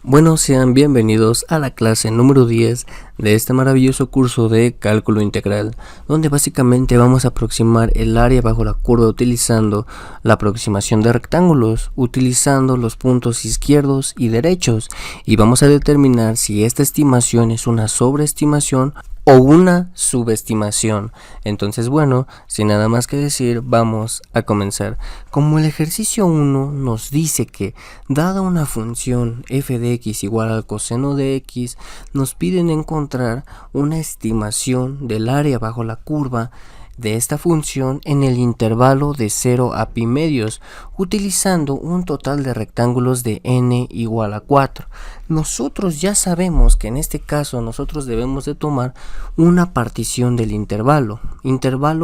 Bueno, sean bienvenidos a la clase número 10 de este maravilloso curso de cálculo integral, donde básicamente vamos a aproximar el área bajo la curva utilizando la aproximación de rectángulos, utilizando los puntos izquierdos y derechos, y vamos a determinar si esta estimación es una sobreestimación o una subestimación. Entonces, bueno, sin nada más que decir, vamos a comenzar. Como el ejercicio 1 nos dice que, dada una función f de x igual al coseno de x, nos piden encontrar una estimación del área bajo la curva de esta función en el intervalo de 0 a pi medios, utilizando un total de rectángulos de n igual a 4. Nosotros ya sabemos que en este caso nosotros debemos de tomar una partición del intervalo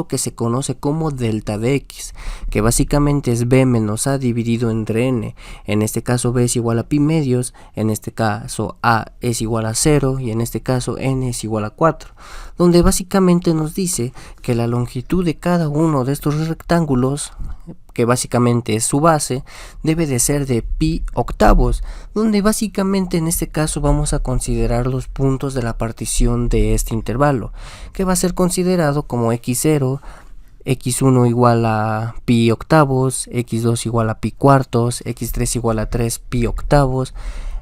que se conoce como delta de x, que básicamente es b menos a dividido entre n. En este caso b es igual a pi medios, en este caso a es igual a 0 y en este caso n es igual a 4, donde básicamente nos dice que la longitud de cada uno de estos rectángulos, que básicamente es su base, debe de ser de pi octavos, donde básicamente en este caso vamos a considerar los puntos de la partición de este intervalo, que va a ser considerado como x0, x1 igual a pi octavos, x2 igual a pi cuartos, x3 igual a 3 pi octavos,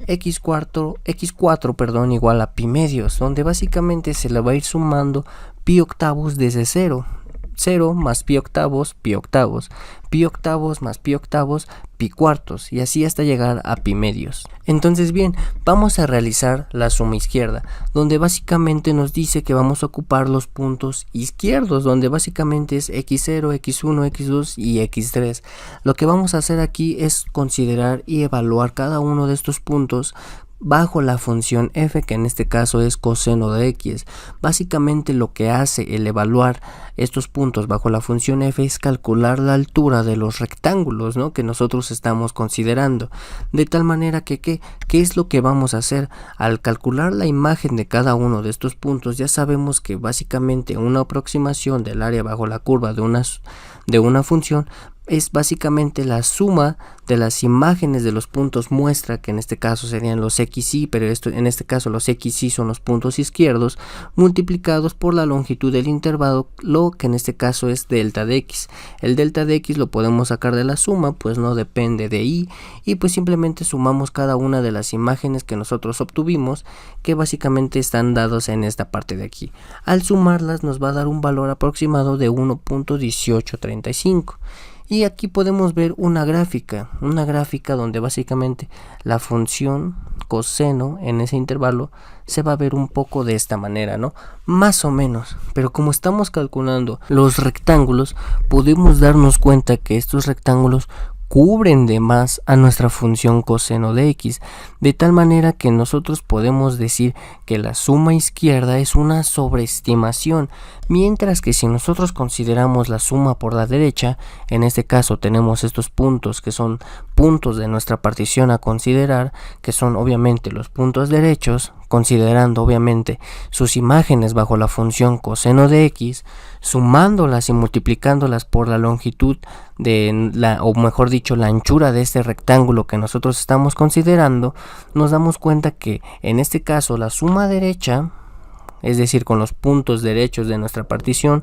x4 igual a pi medios, donde básicamente se le va a ir sumando pi octavos desde 0 más pi octavos, pi octavos, pi octavos más pi octavos, pi cuartos, y así hasta llegar a pi medios. Entonces bien, vamos a realizar la suma izquierda, donde básicamente nos dice que vamos a ocupar los puntos izquierdos, donde básicamente es x0, x1, x2 y x3. Lo que vamos a hacer aquí es considerar y evaluar cada uno de estos puntos bajo la función f, que en este caso es coseno de x. Básicamente lo que hace el evaluar estos puntos bajo la función f es calcular la altura de los rectángulos, ¿no?, que nosotros estamos considerando, de tal manera que ¿qué es lo que vamos a hacer? Al calcular la imagen de cada uno de estos puntos, ya sabemos que básicamente una aproximación del área bajo la curva de una función es básicamente la suma de las imágenes de los puntos muestra, que en este caso serían los xy, pero en este caso los xy son los puntos izquierdos, multiplicados por la longitud del intervalo, lo que en este caso es delta de x. El delta de x lo podemos sacar de la suma, pues no depende de y pues simplemente sumamos cada una de las imágenes que nosotros obtuvimos, que básicamente están dados en esta parte de aquí. Al sumarlas nos va a dar un valor aproximado de 1.1835. Y aquí podemos ver una gráfica donde básicamente la función coseno en ese intervalo se va a ver un poco de esta manera, ¿no? Más o menos, pero como estamos calculando los rectángulos, podemos darnos cuenta que estos rectángulos cubren de más a nuestra función coseno de x, de tal manera que nosotros podemos decir que la suma izquierda es una sobreestimación, mientras que si nosotros consideramos la suma por la derecha, en este caso tenemos estos puntos que son puntos de nuestra partición a considerar, que son obviamente los puntos derechos, considerando obviamente sus imágenes bajo la función coseno de x, sumándolas y multiplicándolas por la longitud de o mejor dicho, la anchura de este rectángulo que nosotros estamos considerando, nos damos cuenta que en este caso la suma derecha, es decir, con los puntos derechos de nuestra partición,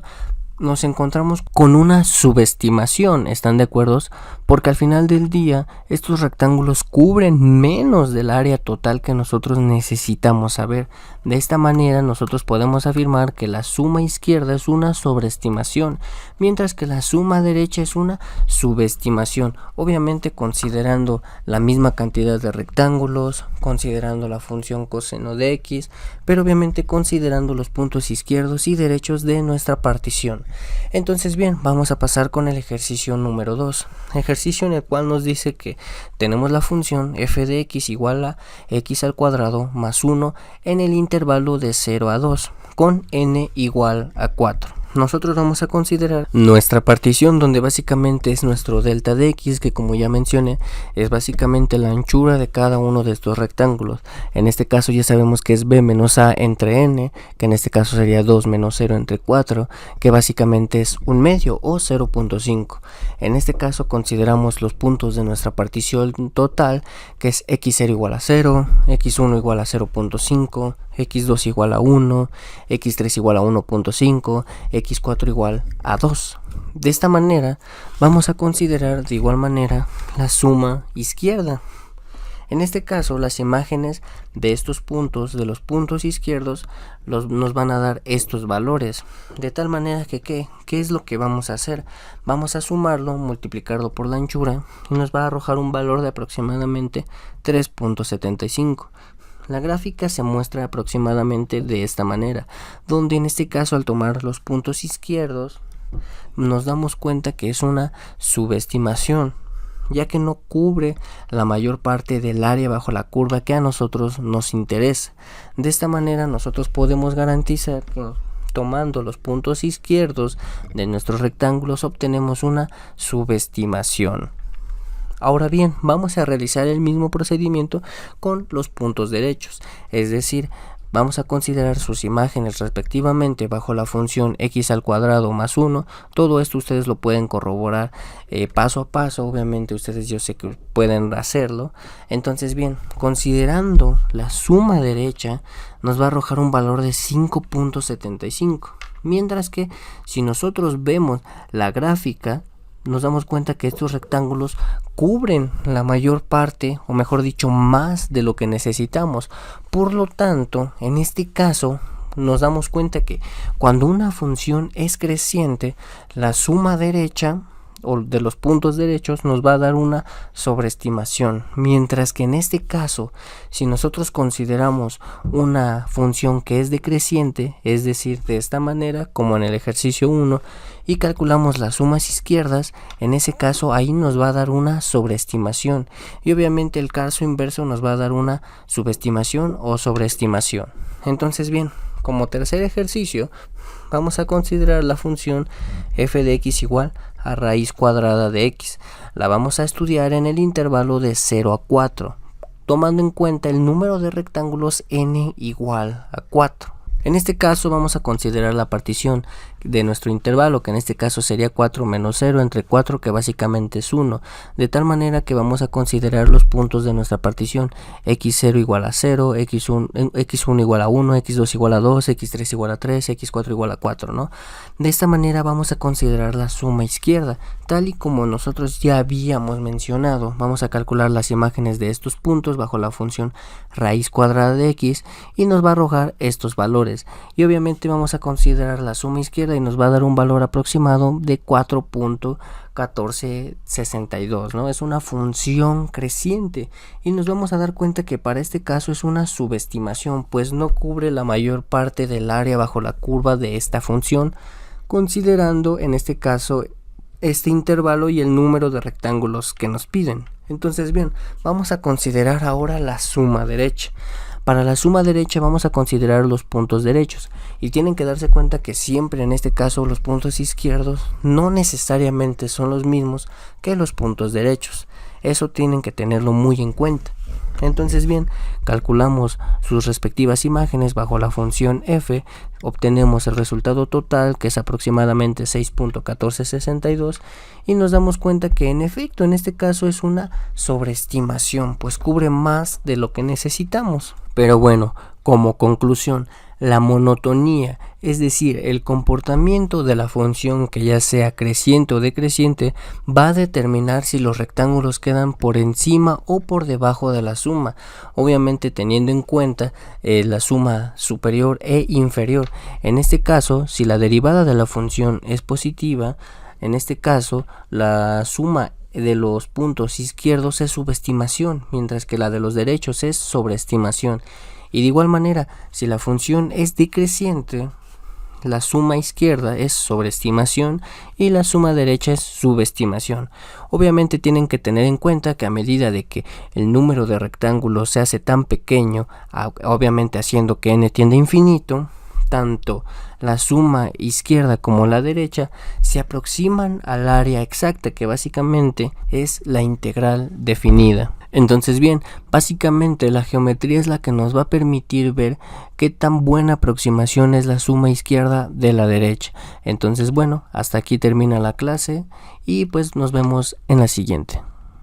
nos encontramos con una subestimación. ¿Están de acuerdo? Porque al final del día estos rectángulos cubren menos del área total que nosotros necesitamos saber. De esta manera nosotros podemos afirmar que la suma izquierda es una sobreestimación, mientras que la suma derecha es una subestimación, obviamente considerando la misma cantidad de rectángulos, considerando la función coseno de x, pero obviamente considerando los puntos izquierdos y derechos de nuestra partición. Entonces bien, vamos a pasar con el ejercicio número 2, ejercicio en el cual nos dice que tenemos la función f de x igual a x al cuadrado más 1 en el intervalo de 0 a 2 con n igual a 4. nosotros vamos a considerar nuestra partición, donde básicamente es nuestro delta de x, que como ya mencioné es básicamente la anchura de cada uno de estos rectángulos. En este caso ya sabemos que es b menos a entre n, que en este caso sería 2 menos 0 entre 4, que básicamente es 1/2 o 0.5. En este caso consideramos los puntos de nuestra partición total, que es x0 igual a 0, x1 igual a 0.5, x2 igual a 1, x3 igual a 1.5, x4 igual a 2. De esta manera vamos a considerar de igual manera la suma izquierda. En este caso las imágenes de estos puntos, de los puntos izquierdos, nos van a dar estos valores. De tal manera que ¿qué es lo que vamos a hacer? Vamos a sumarlo, multiplicarlo por la anchura y nos va a arrojar un valor de aproximadamente 3.75. La gráfica se muestra aproximadamente de esta manera, donde en este caso al tomar los puntos izquierdos nos damos cuenta que es una subestimación, ya que no cubre la mayor parte del área bajo la curva que a nosotros nos interesa. De esta manera nosotros podemos garantizar que tomando los puntos izquierdos de nuestros rectángulos obtenemos una subestimación. Ahora bien, vamos a realizar el mismo procedimiento con los puntos derechos, es decir, vamos a considerar sus imágenes respectivamente bajo la función x al cuadrado más 1. Todo esto ustedes lo pueden corroborar paso a paso, obviamente ustedes yo sé que pueden hacerlo. Entonces bien, considerando la suma derecha nos va a arrojar un valor de 5.75, mientras que si nosotros vemos la gráfica nos damos cuenta que estos rectángulos cubren la mayor parte, o mejor dicho, más de lo que necesitamos. Por lo tanto, en este caso, nos damos cuenta que cuando una función es creciente, la suma derecha o de los puntos derechos nos va a dar una sobreestimación, mientras que en este caso, si nosotros consideramos una función que es decreciente, es decir, de esta manera, como en el ejercicio 1, y calculamos las sumas izquierdas, en ese caso ahí nos va a dar una sobreestimación, y obviamente el caso inverso nos va a dar una subestimación o sobreestimación. Entonces bien, como tercer ejercicio vamos a considerar la función f de x igual a raíz cuadrada de x. La vamos a estudiar en el intervalo de 0 a 4, tomando en cuenta el número de rectángulos n igual a 4. En este caso vamos a considerar la partición de nuestro intervalo, que en este caso sería 4 menos 0 entre 4, que básicamente es 1, de tal manera que vamos a considerar los puntos de nuestra partición: x0 igual a 0, x1 igual a 1, x2 igual a 2, x3 igual a 3, x4 igual a 4, ¿no? De esta manera vamos a considerar la suma izquierda, tal y como nosotros ya habíamos mencionado. Vamos a calcular las imágenes de estos puntos bajo la función raíz cuadrada de x y nos va a arrojar estos valores, y obviamente vamos a considerar la suma izquierda y nos va a dar un valor aproximado de 4.1462, ¿no? Es una función creciente y nos vamos a dar cuenta que para este caso es una subestimación, pues no cubre la mayor parte del área bajo la curva de esta función, considerando en este caso este intervalo y el número de rectángulos que nos piden. Entonces bien, vamos a considerar ahora la suma derecha. Para la suma derecha vamos a considerar los puntos derechos, y tienen que darse cuenta que siempre en este caso los puntos izquierdos no necesariamente son los mismos que los puntos derechos. Eso tienen que tenerlo muy en cuenta. Entonces bien, calculamos sus respectivas imágenes bajo la función f, obtenemos el resultado total, que es aproximadamente 6.1462, y nos damos cuenta que en efecto en este caso es una sobreestimación, pues cubre más de lo que necesitamos. Pero bueno, como conclusión, la monotonía, es decir, el comportamiento de la función, que ya sea creciente o decreciente, va a determinar si los rectángulos quedan por encima o por debajo de la suma, obviamente teniendo en cuenta la suma superior e inferior. En este caso, si la derivada de la función es positiva, en este caso la suma de los puntos izquierdos es subestimación, mientras que la de los derechos es sobreestimación. Y de igual manera, si la función es decreciente, la suma izquierda es sobreestimación y la suma derecha es subestimación. Obviamente tienen que tener en cuenta que a medida de que el número de rectángulos se hace tan pequeño, obviamente haciendo que n tiende a infinito, tanto la suma izquierda como la derecha se aproximan al área exacta, que básicamente es la integral definida. Entonces bien, básicamente la geometría es la que nos va a permitir ver qué tan buena aproximación es la suma izquierda de la derecha. Entonces bueno, hasta aquí termina la clase y pues nos vemos en la siguiente.